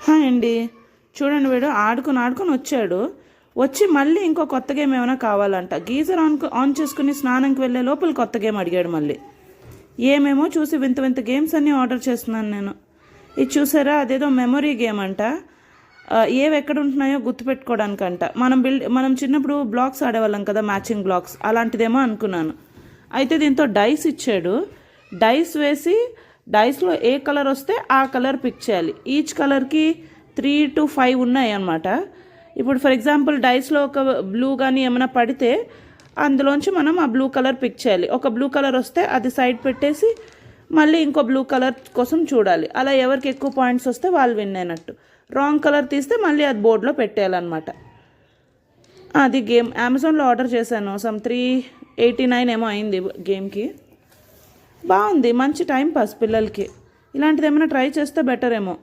Hi అండి. చూడండి, వీడు ఆడుకుని ఆడుకుని వచ్చాడు. వచ్చి మళ్ళీ ఇంకో కొత్త గేమ్ ఏమైనా కావాలంట. గీజర్ ఆన్ చేసుకుని స్నానంకి వెళ్ళే లోపల కొత్త గేమ్ అడిగాడు మళ్ళీ. ఏమేమో చూసి వింత వింత గేమ్స్ అన్నీ ఆర్డర్ చేస్తున్నాను నేను. ఇది చూసారా, అదేదో మెమొరీ గేమ్ అంట. ఏవి ఎక్కడ ఉంటున్నాయో గుర్తుపెట్టుకోవడానికంట. మనం చిన్నప్పుడు బ్లాక్స్ ఆడేవాళ్ళం కదా, మ్యాచింగ్ బ్లాక్స్, అలాంటిదేమో అనుకున్నాను. అయితే దీంతో డైస్ ఇచ్చాడు. డైస్ వేసి డైస్లో ఏ కలర్ వస్తే ఆ కలర్ పిక్ చేయాలి. ఈచ్ కలర్కి 3 to 5 ఉన్నాయి అన్నమాట. ఇప్పుడు ఫర్ ఎగ్జాంపుల్ డైస్లో ఒక బ్లూ కానీ ఏమైనా పడితే అందులోంచి మనం ఆ బ్లూ కలర్ పిక్ చేయాలి. ఒక బ్లూ కలర్ వస్తే అది సైడ్ పెట్టేసి మళ్ళీ ఇంకో బ్లూ కలర్ కోసం చూడాలి. అలా ఎవరికి ఎక్కువ పాయింట్స్ వస్తే వాళ్ళు విన్ అయినట్టు. రాంగ్ కలర్ తీస్తే మళ్ళీ అది బోర్డులో పెట్టేయాలన్నమాట. అది గేమ్ అమెజాన్లో ఆర్డర్ చేశాను. సమ్ 389 ఏమో అయింది గేమ్కి. బాగుంది, మంచి టైం పాస్ పిల్లలకి. ఇలాంటిది ఏమైనా ట్రై చేస్తే బెటర్ ఏమో.